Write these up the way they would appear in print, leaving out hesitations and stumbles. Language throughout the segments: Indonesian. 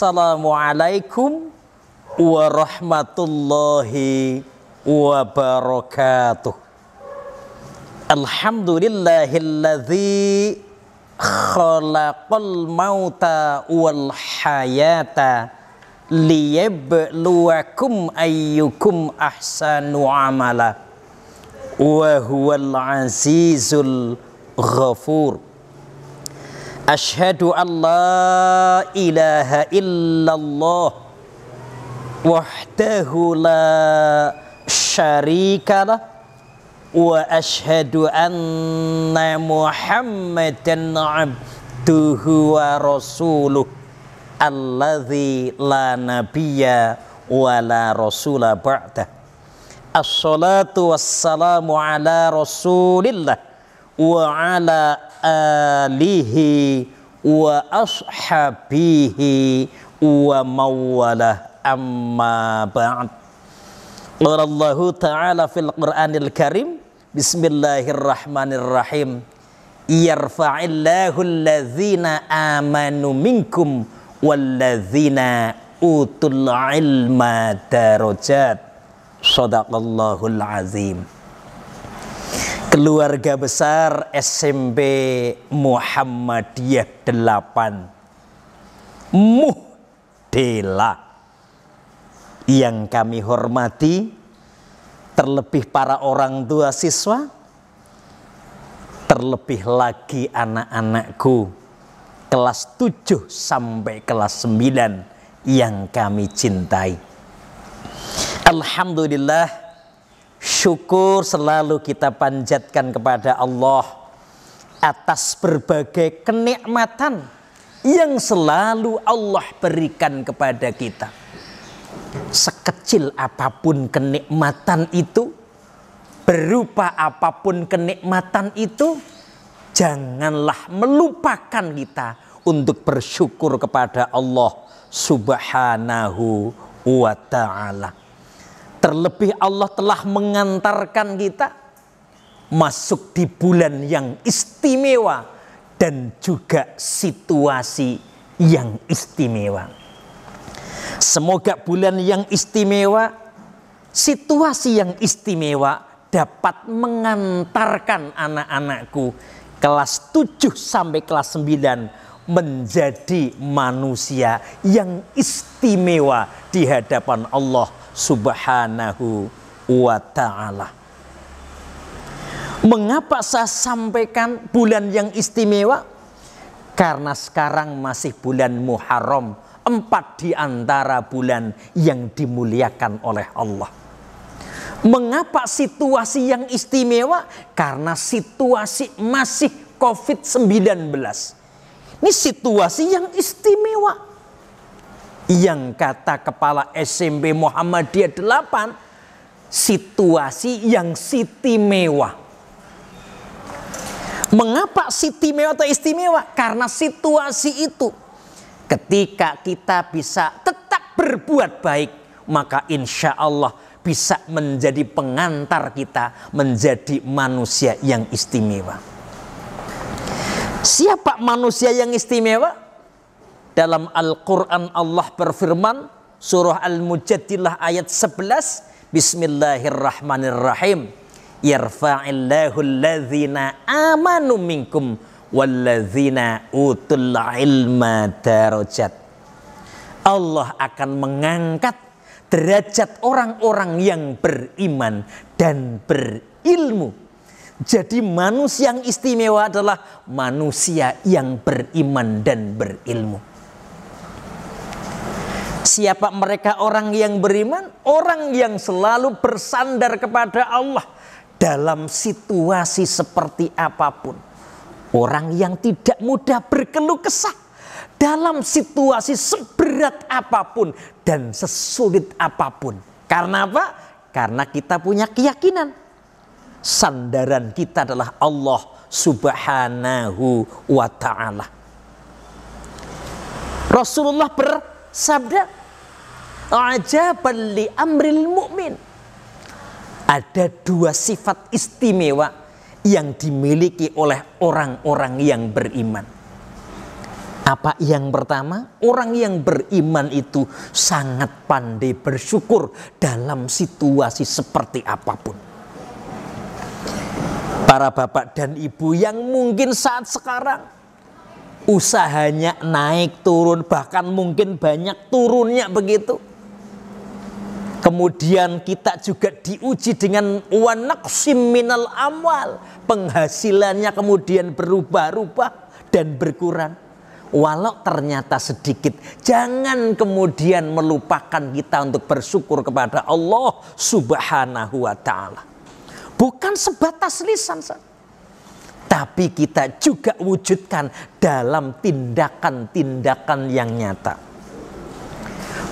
Assalamualaikum warahmatullahi wabarakatuh. Alhamdulillahilladzi khalaqal mauta wal hayata liyabluwakum ayyukum ahsanu amala wa huwal azizul ghafur. Asyhadu an la ilaha illallah wahdahu la syarikalah wa asyhadu anna Muhammadan abduhu wa rasuluh alladzi la nabiyya wa la rasula ba'dah. Assalatu wassalamu ala rasulillah wa ala alihi wa ashabihi wa mawalah, amma ba'd. Qala Allah Ta'ala fil Qur'anil Karim, bismillahirrahmanirrahim, yarfa'illahu alladzina amanu minkum walladzina utul ilma darajat. Shadaqallahul azim. Keluarga besar SMP Muhammadiyah 8 Muhdela yang kami hormati, terlebih para orang tua siswa, terlebih lagi anak-anakku kelas 7 sampai kelas 9 yang kami cintai. Alhamdulillah, syukur selalu kita panjatkan kepada Allah atas berbagai kenikmatan yang selalu Allah berikan kepada kita. Sekecil apapun kenikmatan itu, berupa apapun kenikmatan itu, janganlah melupakan kita untuk bersyukur kepada Allah Subhanahu wa ta'ala. Terlebih Allah telah mengantarkan kita masuk di bulan yang istimewa dan juga situasi yang istimewa. Semoga bulan yang istimewa, situasi yang istimewa dapat mengantarkan anak-anakku kelas 7 sampai kelas 9 menjadi manusia yang istimewa di hadapan Allah Subhanahu wa ta'ala. Mengapa saya sampaikan bulan yang istimewa? Karena sekarang masih bulan Muharram, 4 di antara bulan yang dimuliakan oleh Allah. Mengapa situasi yang istimewa? Karena situasi masih COVID-19. Ini situasi yang istimewa. Yang kata kepala SMP Muhammadiyah 8, situasi yang istimewa. Mengapa istimewa atau istimewa? Karena situasi itu ketika kita bisa tetap berbuat baik, maka insya Allah bisa menjadi pengantar kita menjadi manusia yang istimewa. Siapa manusia yang istimewa? Dalam Al-Quran Allah berfirman, surah Al-Mujadilah ayat 11, bismillahirrahmanirrahim, yarfa'illahu alladzina amanu minkum walladzina utul ilma darajat. Allah akan mengangkat derajat orang-orang yang beriman dan berilmu. Jadi manusia yang istimewa adalah manusia yang beriman dan berilmu. Siapa mereka orang yang beriman? Orang yang selalu bersandar kepada Allah dalam situasi seperti apapun. Orang yang tidak mudah berkeluh kesah dalam situasi seberat apapun dan sesulit apapun. Karena apa? Karena kita punya keyakinan sandaran kita adalah Allah Subhanahu wa ta'ala. Rasulullah bersabda, ajaban li amril mu'min. Ada 2 sifat istimewa yang dimiliki oleh orang-orang yang beriman. Apa yang pertama? Orang yang beriman itu sangat pandai bersyukur dalam situasi seperti apapun. Para bapak dan ibu yang mungkin saat sekarang usahanya naik turun, bahkan mungkin banyak turunnya begitu. Kemudian kita juga diuji dengan wa naqsim minal amwal. Penghasilannya kemudian berubah-ubah dan berkurang. Walau ternyata sedikit, jangan kemudian melupakan kita untuk bersyukur kepada Allah Subhanahu wa ta'ala. Bukan sebatas lisan saja, tapi kita juga wujudkan dalam tindakan-tindakan yang nyata.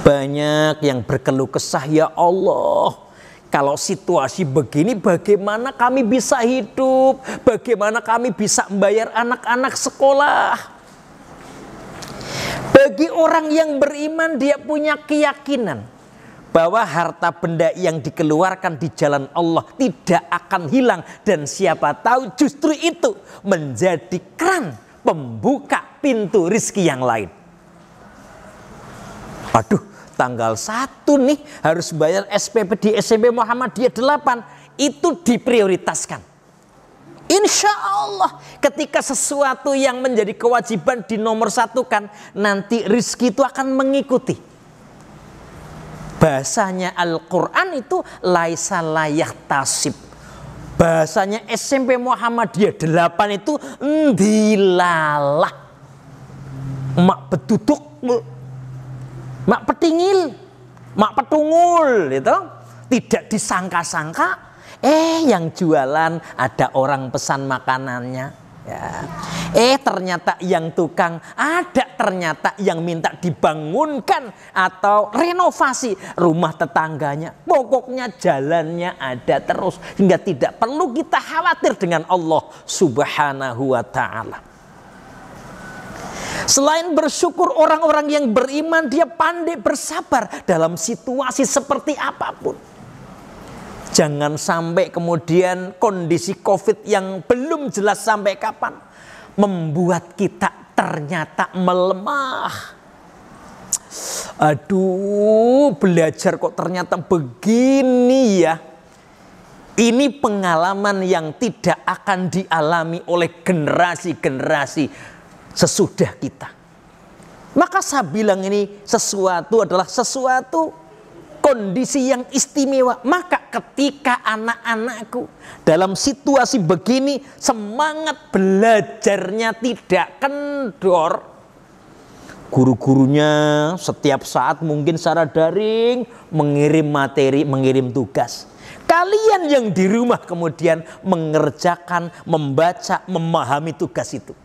Banyak yang berkeluh kesah, ya Allah, kalau situasi begini bagaimana kami bisa hidup? Bagaimana kami bisa membayar anak-anak sekolah? Bagi orang yang beriman, dia punya keyakinan bahwa harta benda yang dikeluarkan di jalan Allah tidak akan hilang. Dan siapa tahu justru itu menjadi keran pembuka pintu rizki yang lain. Aduh, tanggal 1 nih harus bayar SPP di SMP Muhammadiyah 8. Itu diprioritaskan. Insya Allah ketika sesuatu yang menjadi kewajiban dinomorsatukan, nanti rizki itu akan mengikuti. Bahasanya Al-Quran itu laisa layak tasib. Bahasanya SMP Muhammadiyah 8 itu dilalah. Mak beduduk, mak petingil, mak petungul itu tidak disangka-sangka. Yang jualan ada orang pesan makanannya, ya. Ternyata yang tukang ada, ternyata yang minta dibangunkan atau renovasi rumah tetangganya. Pokoknya jalannya ada terus hingga tidak perlu kita khawatir dengan Allah Subhanahu wa ta'ala. Selain bersyukur, orang-orang yang beriman dia pandai bersabar dalam situasi seperti apapun. Jangan sampai kemudian kondisi COVID yang belum jelas sampai kapan membuat kita ternyata melemah. Aduh, belajar kok ternyata begini ya. Ini pengalaman yang tidak akan dialami oleh generasi-generasi sesudah kita. Maka saya bilang ini sesuatu adalah sesuatu kondisi yang istimewa. Maka ketika anak-anakku dalam situasi begini semangat belajarnya tidak kendor, guru-gurunya setiap saat mungkin secara daring mengirim materi, mengirim tugas. Kalian yang di rumah kemudian mengerjakan, membaca, memahami tugas itu.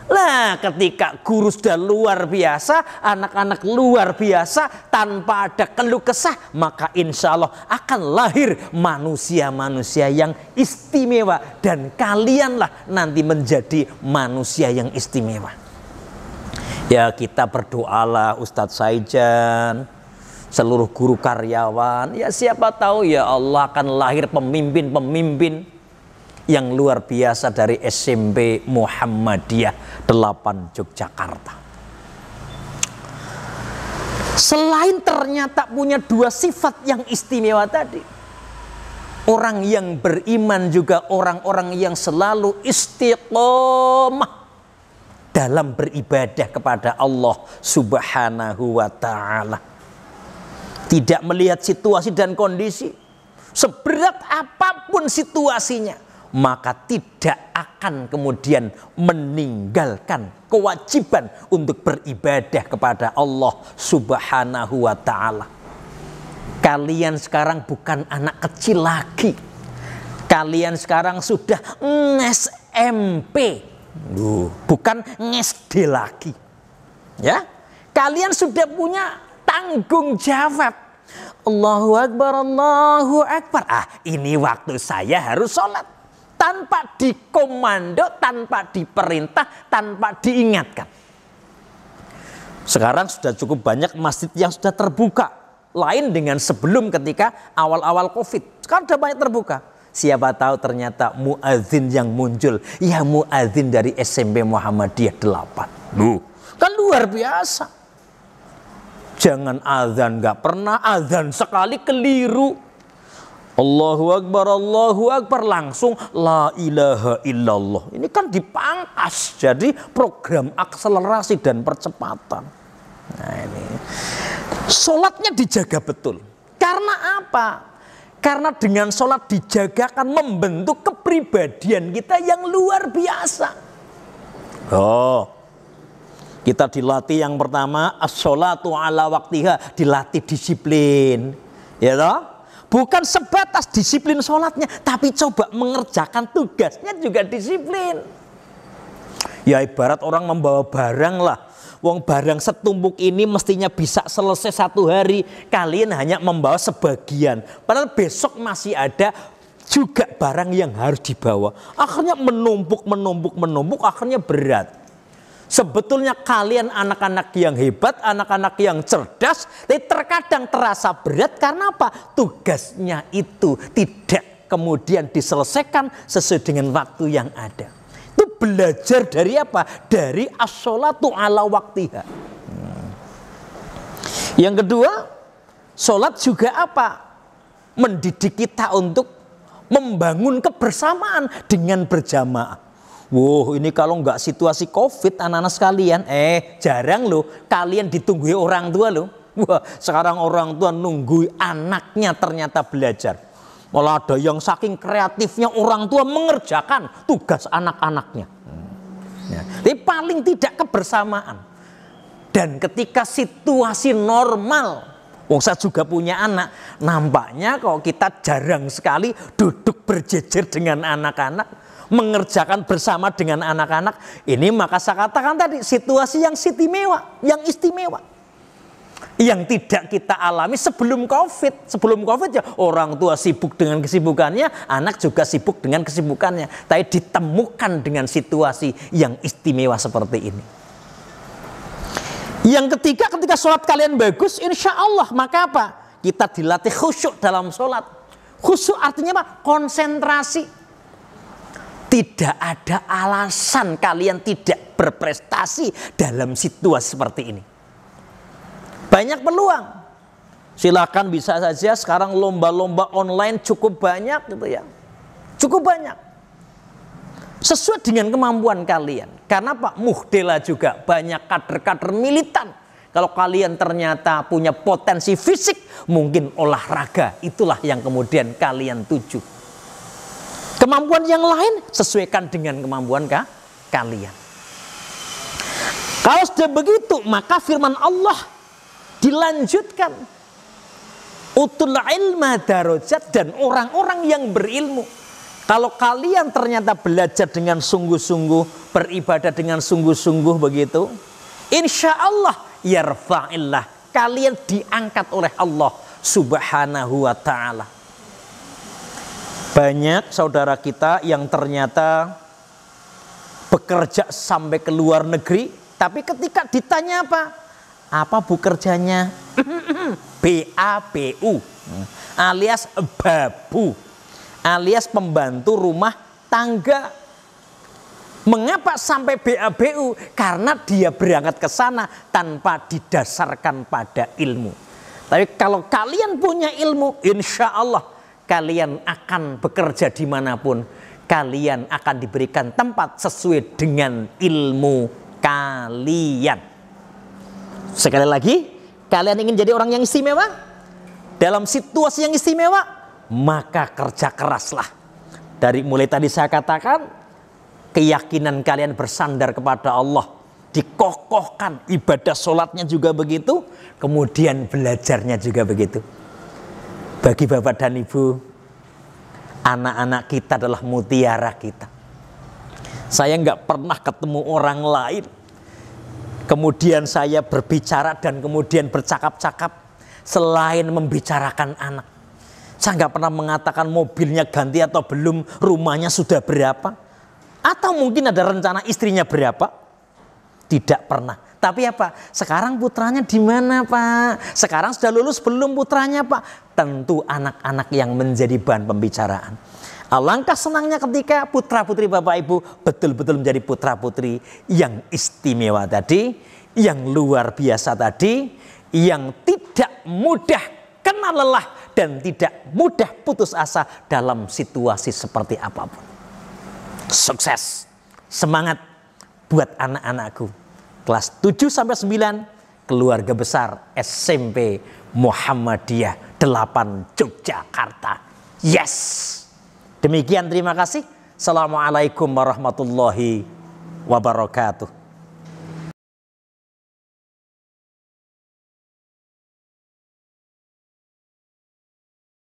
Nah, ketika guru sudah luar biasa, anak-anak luar biasa, tanpa ada keluh kesah, maka insya Allah akan lahir manusia-manusia yang istimewa. Dan kalianlah nanti menjadi manusia yang istimewa. Ya, kita berdoalah Ustadz Saijan, seluruh guru karyawan. Ya, siapa tahu ya Allah akan lahir pemimpin-pemimpin yang luar biasa dari SMP Muhammadiyah 8 Yogyakarta. Selain ternyata punya dua sifat yang istimewa tadi, orang yang beriman juga orang-orang yang selalu istiqomah dalam beribadah kepada Allah Subhanahu wa ta'ala. Tidak melihat situasi dan kondisi, seberat apapun situasinya, maka tidak akan kemudian meninggalkan kewajiban untuk beribadah kepada Allah Subhanahu wa ta'ala. Kalian sekarang bukan anak kecil lagi. Kalian sekarang sudah SMP, bukan SD lagi. Ya, kalian sudah punya tanggung jawab. Allahu Akbar, Allahu Akbar. Ini waktu saya harus sholat. Tanpa dikomando, tanpa diperintah, tanpa diingatkan. Sekarang sudah cukup banyak masjid yang sudah terbuka. Lain dengan sebelum ketika awal-awal COVID. Sekarang sudah banyak terbuka. Siapa tahu ternyata muadzin yang muncul, ya muadzin dari SMP Muhammadiyah 8. Kan luar biasa. Jangan azan nggak pernah, azan sekali keliru. Allahu Akbar langsung la ilaha illallah. Ini kan dipangkas jadi program akselerasi dan percepatan. Nah ini. Sholatnya dijaga betul. Karena apa? Karena dengan sholat dijaga akan membentuk kepribadian kita yang luar biasa. Oh, kita dilatih yang pertama as-sholatu ala waktiha, dilatih disiplin, ya toh? Bukan sebatas disiplin sholatnya, tapi coba mengerjakan tugasnya juga disiplin. Ya ibarat orang membawa barang lah. Wong barang setumpuk ini mestinya bisa selesai 1 hari. Kalian hanya membawa sebagian. Padahal besok masih ada juga barang yang harus dibawa. Akhirnya menumpuk, akhirnya berat. Sebetulnya kalian anak-anak yang hebat, anak-anak yang cerdas, tapi terkadang terasa berat karena apa? Tugasnya itu tidak kemudian diselesaikan sesuai dengan waktu yang ada. Itu belajar dari apa? Dari as-sholatu ala waktiha. Yang kedua, sholat juga apa? Mendidik kita untuk membangun kebersamaan dengan berjamaah. Wow, ini kalau nggak situasi COVID anak-anak sekalian, jarang loh kalian ditunggu orang tua loh. Wah, sekarang orang tua nunggu anaknya ternyata belajar. Malah ada yang saking kreatifnya orang tua mengerjakan tugas anak-anaknya. Ya. Tapi paling tidak kebersamaan. Dan ketika situasi normal, saya juga punya anak, nampaknya kok kita jarang sekali duduk berjejer dengan anak-anak, mengerjakan bersama dengan anak-anak. Ini maka saya katakan tadi situasi yang istimewa. Yang tidak kita alami sebelum COVID. Sebelum COVID ya orang tua sibuk dengan kesibukannya, anak juga sibuk dengan kesibukannya. Tapi ditemukan dengan situasi yang istimewa seperti ini. Yang ketiga, ketika sholat kalian bagus, insya Allah maka apa? Kita dilatih khusyuk dalam sholat. Khusyuk artinya apa? Konsentrasi. Tidak ada alasan kalian tidak berprestasi dalam situasi seperti ini. Banyak peluang. Silakan bisa saja sekarang lomba-lomba online cukup banyak gitu ya. Cukup banyak. Sesuai dengan kemampuan kalian. Karena Pak Muhdela juga banyak kader-kader militan. Kalau kalian ternyata punya potensi fisik, mungkin olahraga itulah yang kemudian kalian tuju. Kemampuan yang lain sesuaikan dengan kemampuan kalian. Kalau sudah begitu, maka firman Allah dilanjutkan. Utul ilma darajat, dan orang-orang yang berilmu. Kalau kalian ternyata belajar dengan sungguh-sungguh, beribadah dengan sungguh-sungguh begitu, insya Allah yarfa'illah, kalian diangkat oleh Allah subhanahu wa ta'ala. Banyak saudara kita yang ternyata bekerja sampai ke luar negeri, tapi ketika ditanya apa bekerjanya? BABU alias babu, alias pembantu rumah tangga. Mengapa sampai BABU? Karena dia berangkat ke sana tanpa didasarkan pada ilmu. Tapi kalau kalian punya ilmu, insya Allah kalian akan bekerja dimanapun. Kalian akan diberikan tempat sesuai dengan ilmu kalian. Sekali lagi, kalian ingin jadi orang yang istimewa? Dalam situasi yang istimewa, maka kerja keraslah. Dari mulai tadi saya katakan, keyakinan kalian bersandar kepada Allah, dikokohkan, ibadah sholatnya juga begitu, kemudian belajarnya juga begitu. Bagi Bapak dan Ibu, anak-anak kita adalah mutiara kita. Saya nggak pernah ketemu orang lain, kemudian saya berbicara dan kemudian bercakap-cakap selain membicarakan anak. Saya nggak pernah mengatakan mobilnya ganti atau belum, rumahnya sudah berapa, atau mungkin ada rencana istrinya berapa. Tidak pernah. Tapi apa? Sekarang putranya di mana, Pak? Sekarang sudah lulus belum putranya, Pak? Tentu anak-anak yang menjadi bahan pembicaraan. Alangkah senangnya ketika putra-putri Bapak Ibu betul-betul menjadi putra-putri yang istimewa tadi, yang luar biasa tadi, yang tidak mudah kena lelah dan tidak mudah putus asa dalam situasi seperti apapun. Sukses, semangat buat anak-anakku kelas 7 sampai 9 keluarga besar SMP Muhammadiyah 8 Yogyakarta. Yes. Demikian, terima kasih. Assalamualaikum warahmatullahi wabarakatuh.